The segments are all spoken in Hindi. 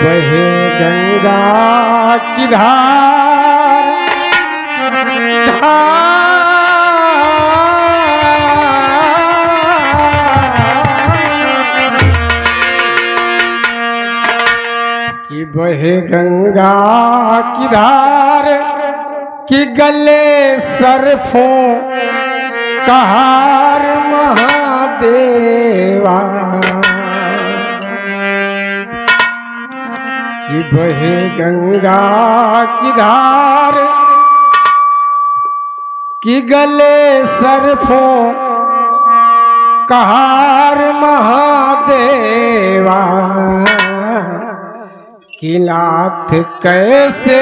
बहे गंगा की धार कि बहे गंगा की धार कि गले सरफों कहार महादेवा कि बहे गंगा की धार कि गले सरफों कहार महादेवा कि नाथ कैसे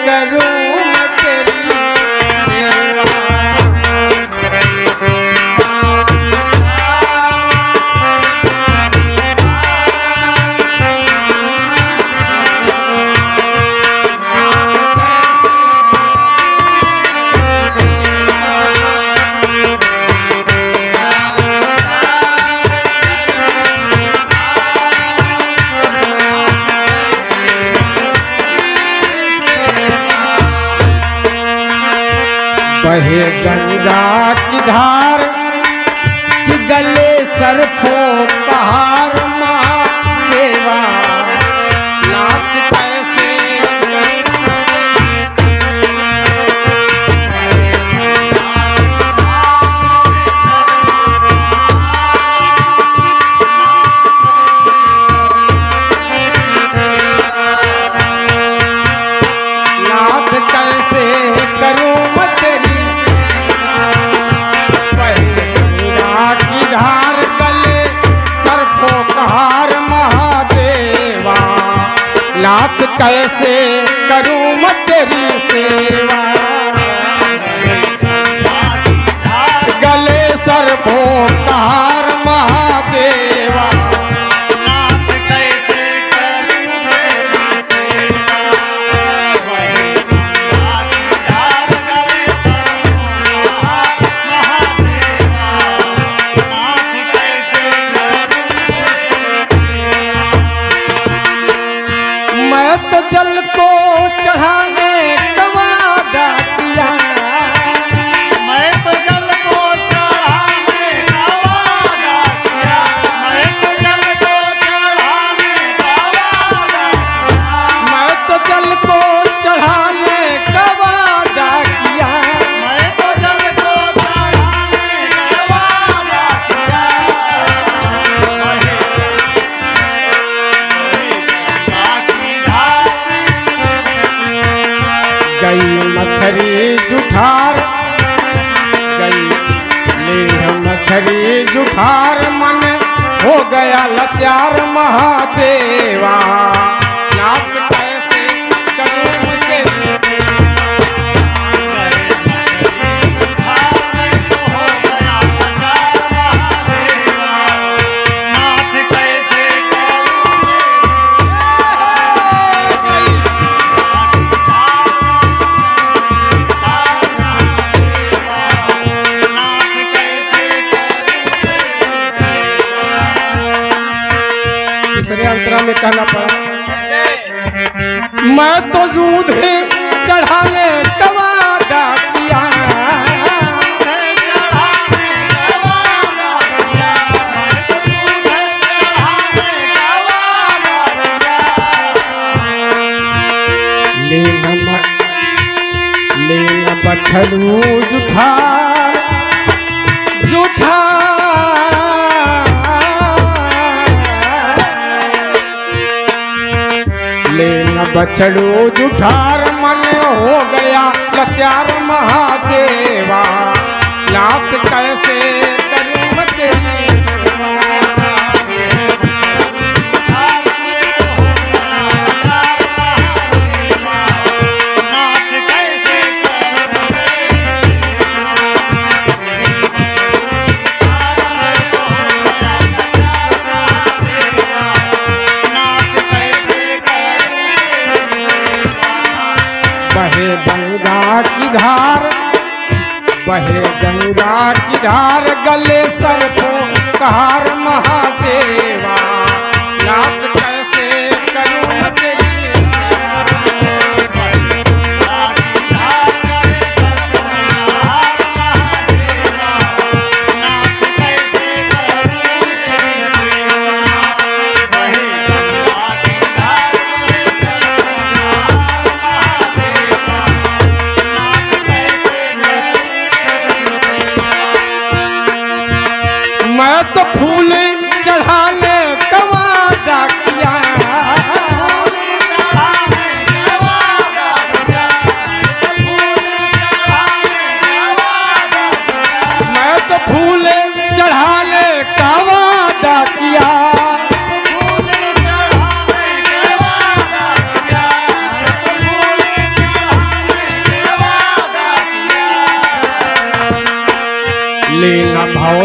करूं मैं तेरी सेवा। बहे गंगा की धार कि गले सरफों कहार महादेवा नाथ कैसे नाथ कैसे करूं मैं तेरी धार गले सरफों कहार महादेवा नाथ कैसे करूं मैं तेरी सेवा। गले सरफों कहार महादेवा नाथ कैसे करूं तेरी सेवा। धार गले सरफों कहार महादेवा नाथ कैसे करूं तेरी सेवा। मैं तो जल को चढ़ाने का वादा किया मैं तो जल को चढ़ाने का वादा किया। मैं तो जल को चढ़ाने का वादा किया। मैं तो जल को चढ़ाने का वादा किया मैं तो जल को चढ़ाने का वादा किया। गंगा की धार गई मछली जुठार गई लेह मछली जुठार मन हो गया लाचार महादेवा नाथ कैसे करूं मैं तेरी सेवा। धार तो हो गया लाचार महादेवा नाथ कैसे करूं तेरी दूसरे अंतरा में कहना पड़ा मैं तो दूध चढ़ाने का वादा किया लेना बछड़ू जुठार लेना बछड़ू जुठार मन हो गया लाचार महादेवा नाथ कैसे करूं मैं तेरी सेवा। बहे गंगा की धार बहे गंगा की धार गले सरफों कहार महादेवा नाथ कैसे करूं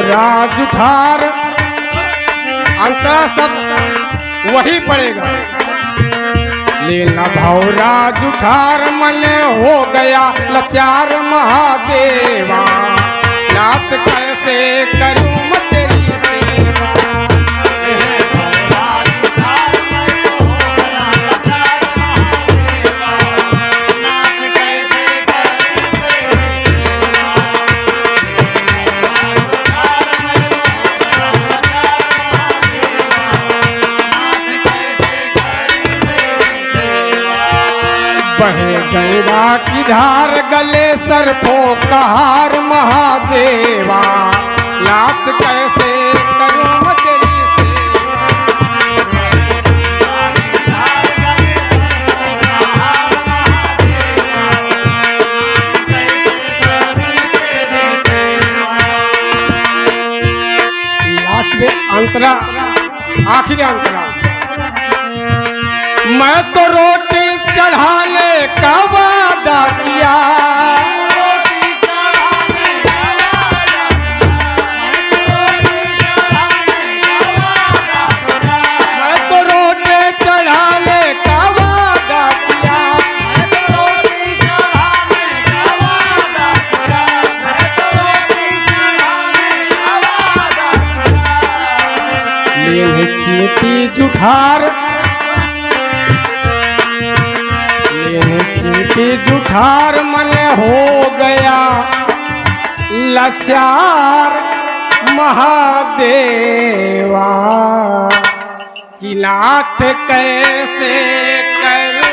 भौरा जुठार अंतरा सब वही पड़ेगा। लीला भौरा जुठार मन हो गया लाचार महादेवा, नाथ कैसे करूं मैं तेरी सेवा। बहे गंगा की धार गले सरफों का हार महादेवा, नाथ कैसे करूं मैं तेरी लास्ट में अंतरा, आखिरी अंतरा। मैं तो रोटी चढ़ाने का वादा किया, मैं तो रोटी चढ़ाने का वादा किया, लेने चींटी जुठार, चींटी जुठार मन हो गया लाचार महादेवा, कि नाथ कैसे करूं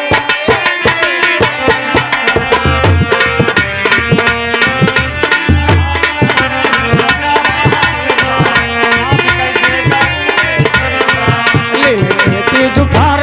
चींटी जुठार